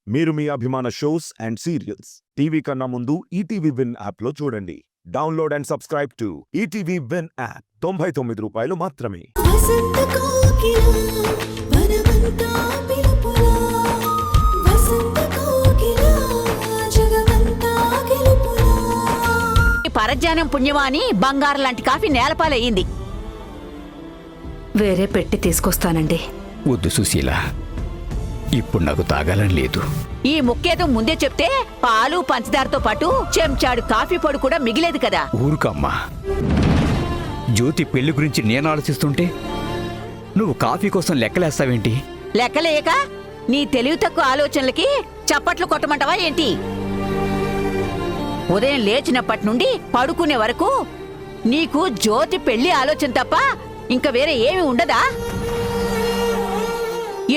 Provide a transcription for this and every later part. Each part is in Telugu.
మీరు మీ అభిమాన షోస్ అండ్ సీరియల్స్ టీవీ కన్నా ముందు ఈటీవీ విన్ యాప్లో చూడండి. Download and subscribe to ETV win app. 99 రూపాయలు మాత్రమే. పరజ్ఞానం పుణ్యమాని బంగారం లాంటి కాఫీ నేలపాలయ్యింది. వేరే పెట్టి తీసుకొస్తానండి. వద్దు సుశీల, ఇప్పుడు నాకు తాగాలని లేదు. ఈ ముక్కేదో ముందే చెప్తే పాలు పంచదారతో పాటు చెంచాడు కాఫీ పొడి కూడా మిగిలేదు కదా. ఊరుకమ్మా, జ్యోతి పెళ్లి గురించి నేను ఆలోచిస్తుంటే నువ్వు కాఫీ కోసం లెక్కలేస్తావేంటి? లెక్కలేక నీ తెలివి తక్కువ ఆలోచనలకి చప్పట్లు కొట్టమంటావా ఏంటి? ఉదయం లేచినప్పటి నుండి పడుకునే వరకు నీకు జ్యోతి పెళ్లి ఆలోచన తప్ప ఇంకా వేరే ఏమి ఉండదా?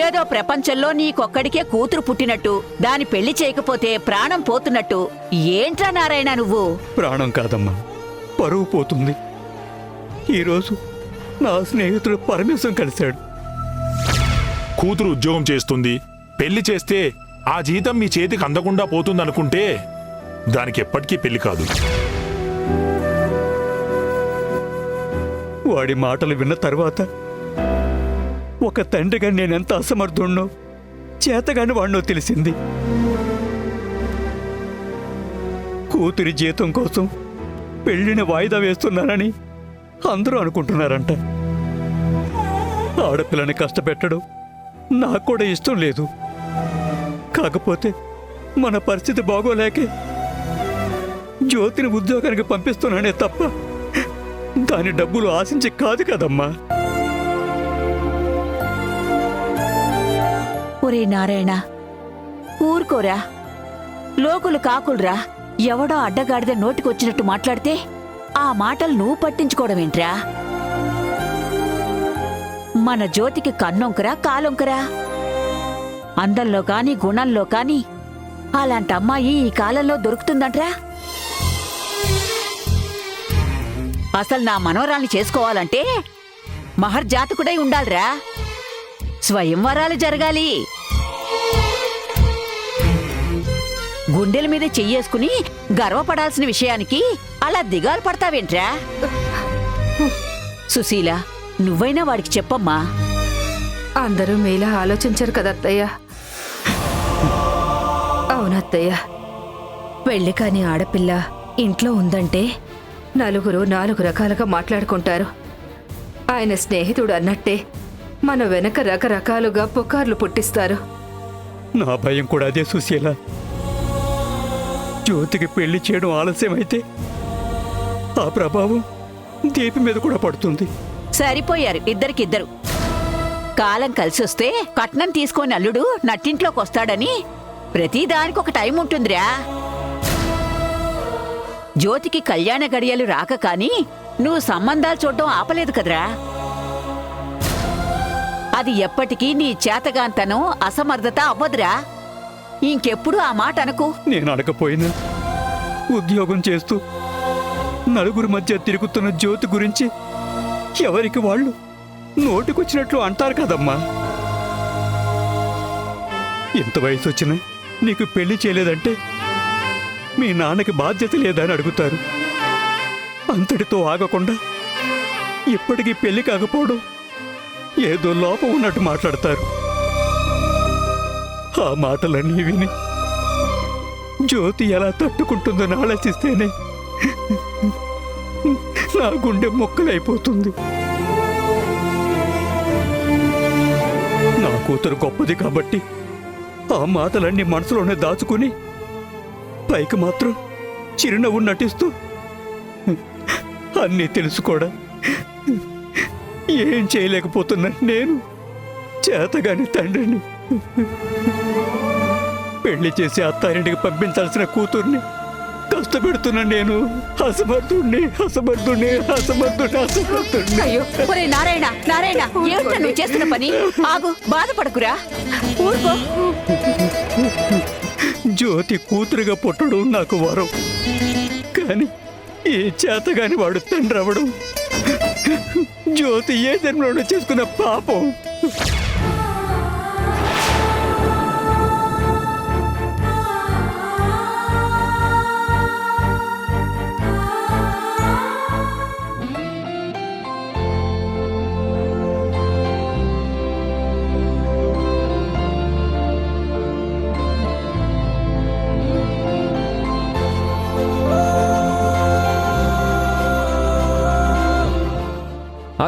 ఏదో ప్రపంచంలో నీకొక్కడికే కూతురు పుట్టినట్టు, దాని పెళ్లి చేయకపోతే ప్రాణం పోతున్నట్టు. ఏంట్రా నారాయణ నువ్వు? ప్రాణం కాదమ్మా, పరువు పోతుంది. ఈరోజు నా స్నేహితుడు పరమేశం కలిశాడు. కూతురు ఉద్యోగం చేస్తుంది, పెళ్లి చేస్తే ఆ జీతం మీ చేతికి అందకుండా పోతుందనుకుంటే దానికి ఎప్పటికీ పెళ్లి కాదు. వాడి మాటలు విన్న తర్వాత ఒక తండ్రిగా నేనెంత అసమర్థుణ్ణో, చేతగాని వాడినో తెలిసింది. కూతురి జీతం కోసం పెళ్లిని వాయిదా వేస్తున్నానని అందరూ అనుకుంటున్నారంట. ఆడపిల్లని కష్టపెట్టడం నాకు కూడా ఇష్టం లేదు. కాకపోతే మన పరిస్థితి బాగోలేకే జ్యోతిని ఉద్యోగానికి పంపిస్తున్నానే తప్ప దాని డబ్బులు ఆశించి కాదు కదమ్మా. ఒరే నారాయణ, ఊరుకోరా, లోకులు కాకులురా. ఎవడో అడ్డగాడిద నోటికొచ్చినట్టు మాట్లాడితే ఆ మాటలు నువ్వు పట్టించుకోవడమేంట్రా? మన జ్యోతికి కన్నొంకరా కాలొంకరా? అందంలో కాని గుణంలో కాని అలాంటి అమ్మాయి ఈ కాలంలో దొరుకుతుందంట్రా? అసలు నా మనవరాల్ని చేసుకోవాలంటే మహర్జాతకుడై ఉండాలిరా. స్వయంవరాలు జరగాలి. గుండెల మీద చెయ్యేసుకుని గర్వపడాల్సిన విషయానికి అలా దిగాలు పడతావేంట్రా? సుశీల, నువ్వైనా వాడికి చెప్పమ్మా. అందరూ మీలా ఆలోచించరు కదత్తయ్య. అవునత్తయ్య, పెళ్లి కాని ఆడపిల్ల ఇంట్లో ఉందంటే నలుగురు 4 రకాలుగా మాట్లాడుకుంటారు. ఆయన స్నేహితుడు అన్నట్టే మన వెనక రకరకాలుగా పుకార్లు పుట్టిస్తారు. నా భయం కూడా అదే సుశీల. జ్యోతికి పెళ్లి చేయడం ఆలస్యమైతే ఆ ప్రభావం దీపి మీద కూడా పడుతుంది. సరిపోయారు ఇద్దరికిద్దరు. కాలం కలిసొస్తే కట్నం తీసుకొని అల్లుడు నట్టింట్లోకి వస్తాడని ప్రతిదానికి ఒక టైం ఉంటుందిరా. జ్యోతికి కళ్యాణ గడియలు రాక కాని నువ్వు సంబంధాలు చూడడం ఆపలేదు కదరా. అది ఎప్పటికీ నీ చేతగాంతనం అసమర్థత అవ్వదురా. ఇంకెప్పుడు ఆ మాట అనకు. నేను అడగపోయినా ఉద్యోగం చేస్తూ నలుగురి మధ్య తిరుగుతున్న జ్యోతి గురించి ఎవరికి వాళ్ళు నోటికొచ్చినట్లు అంటారు కదమ్మా. ఎంత వయసు వచ్చినా నీకు పెళ్లి చేయలేదంటే మీ నాన్నకి బాధ్యత లేదని అడుగుతారు. అంతటితో ఆగకుండా ఇప్పటికీ పెళ్లి కాకపోవడం ఏదో లోపం ఉన్నట్టు మాట్లాడతారు. ఆ మాటలన్నీ విని జ్యోతి ఎలా తట్టుకుంటుందని ఆలోచిస్తేనే నా గుండె మొక్కలైపోతుంది. నా కూతురు గొప్పది కాబట్టి ఆ మాటలన్నీ మనసులోనే దాచుకుని పైకి మాత్రం చిరునవ్వు నటిస్తూ అన్నీ తెలుసు కూడా ఏం చేయలేకపోతున్నా నేను చేతగాని తండ్రిని. పెళ్లి చేసి అత్తారింటికి పంపించాల్సిన కూతుర్ని కష్టపెడుతున్నా నేను. అసమర్థుణ్ణి. అయ్యో ఒరే నారాయణ, నారాయణ, ఏమిటా నువ్వు చేస్తున్న పని? ఆగు, బాధపడకురా, ఊరుకో. జ్యోతి కూతురుగా పుట్టడం నాకు వరం, కానీ ఈ చేతగాని వాడు తండ్రి అవడం జ్యోతి ఏ జన్మలో చేసుకున్న పాపం.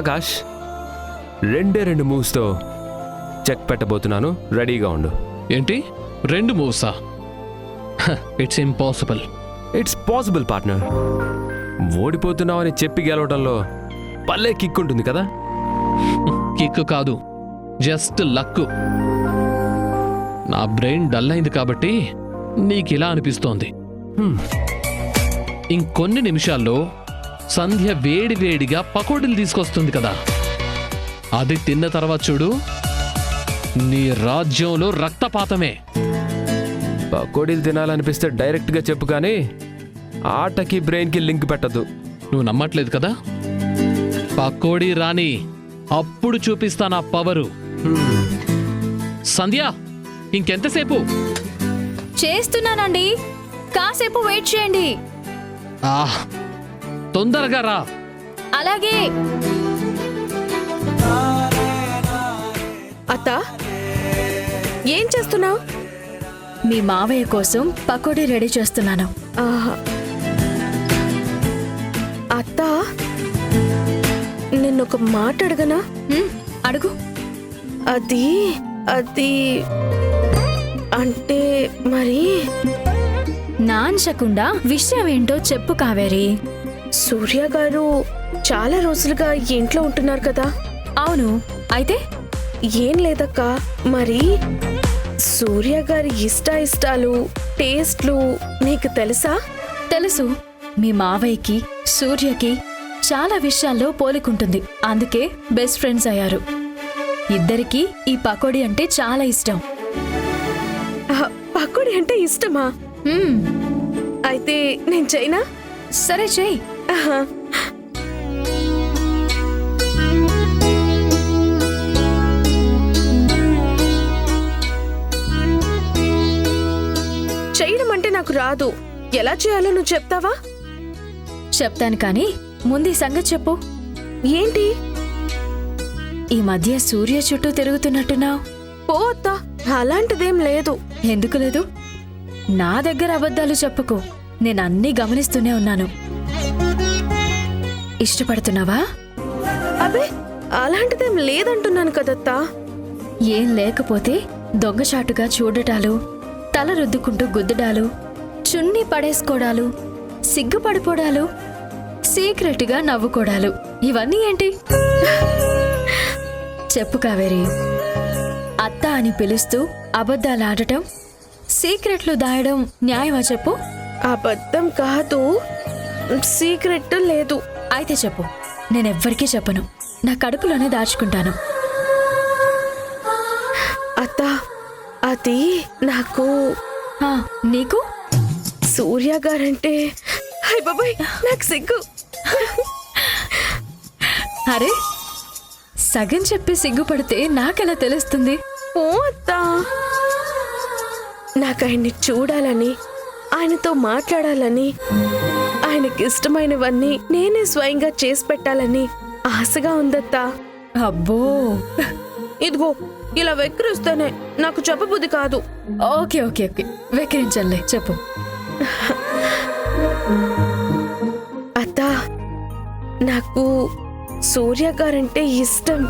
ఆకాష్, 2 మూవ్స్తో చెక్ పెట్టబోతున్నాను, రెడీగా ఉండు. ఏంటి 2 మూవ్సా? It's impossible. It's possible partner. ఓడిపోతున్నావని చెప్పి గెలవడంలో పల్లె కిక్ ఉంటుంది కదా. కిక్ కాదు, జస్ట్ లక్. నా బ్రెయిన్ డల్ అయింది కాబట్టి నీకిలా అనిపిస్తోంది. ఇంకొన్ని నిమిషాల్లో సంధ్య వేడివేడిగా పకోడీలు తీసుకొస్తుంది కదా, అది తిన్న తర్వాత చూడు, నీ రాజ్యంలో రక్తపాతమే. పకోడీలు తినాలనిపిస్తే డైరెక్ట్గా చెప్పు, కానీ ఆటకి బ్రెయిన్కి లింక్ పెట్టద్దు. నువ్వు నమ్మట్లేదు కదా? పకోడీ రాని, అప్పుడు చూపిస్తా నా పవరు. సంధ్య, ఇంకెంతసేపు? చేస్తున్నానండి, కాసేపు వెయిట్ చేయండి. తొందరగా రా. అలాగే. అత్త, ఏం చేస్తున్నావు? మీ మావయ్య కోసం పకోడీ రెడీ చేస్తున్నాను. అత్త, నిన్నొక మాట అడగనా? అడుగు. అది అంటే మరి నాన్చకుండా విషయం ఏంటో చెప్పు కావేరి. సూర్య గారు చాలా రోజులుగా ఇంట్లో ఉంటున్నారు కదా. అవును, అయితే ఏం లేదక్క, మరి సూర్య గారి ఇష్టాలు టేస్ట్లు నీకు తెలుసా? తెలుసు. మీ మావయ్యకి సూర్యకి చాలా విషయాల్లో పోలికుంటుంది, అందుకే బెస్ట్ ఫ్రెండ్స్ అయ్యారు. ఇద్దరికీ ఈ పకోడీ అంటే చాలా ఇష్టం. పకోడీ అంటే ఇష్టమా? అయితే నేను చేయనా? సరే, చెయ్యి. చేయడం అంటే నాకు రాదు. ఎలా చేయాలో నువ్వు చెప్తావా? చెప్తాను, కానీ ముందు ఈ సంగతి చెప్పు. ఏంటి? ఈ మధ్య సూర్య చుట్టూ తిరుగుతున్నట్టున్నావు. పోతా, అలాంటిదేం లేదు. ఎందుకు లేదు? నా దగ్గర అబద్ధాలు చెప్పుకో, నేను అన్నీ గమనిస్తూనే ఉన్నాను. ఇష్టపడుతున్నావా? అబే, అలాంటిదేం లేదంటున్నాను కదత్తా. ఏం లేకపోతే దొంగచాటుగా చూడటాలు, తల రుద్దుకుంటూ గుద్దడాలు, చున్నీ పడేసుకోవడాలు, సిగ్గుపడిపోవడాలు, సీక్రెట్గా నవ్వుకోవడాలు, ఇవన్నీ ఏంటి? చెప్పు కావేరి. అత్త అని పిలుస్తూ అబద్ధాలు ఆడటం, సీక్రెట్లు దాయడం న్యాయమా చెప్పు? అబద్ధం కాదు, సీక్రెట్ లేదు. అయితే చెప్పు, నేనెవ్వరికీ చెప్పను, నా కడుపులోనే దాచుకుంటాను. అత్త, అది నాకు నీకు సూర్య గారంటే హాయ్ బాబాయ్, నాకు సిగ్గు. అరే, సగం చెప్పి సిగ్గుపడితే నాకెలా తెలుస్తుంది? ఓ అత్త, నాకు ఆయన్ని చూడాలని, ఆయనతో మాట్లాడాలని, ఆయనకి ఇష్టమైనవన్నీ నేనే స్వయంగా చేసి పెట్టాలని ఆశగా ఉందత్తా. అబ్బో, ఇదిగో ఇలా వెక్కిరిస్తేనే నాకు చెప్పబుద్ధి కాదు. ఓకే ఓకే ఓకే, వెక్కిరించలే, చెప్పు. అత్త, నాకు సూర్య గారంటే ఇష్టం.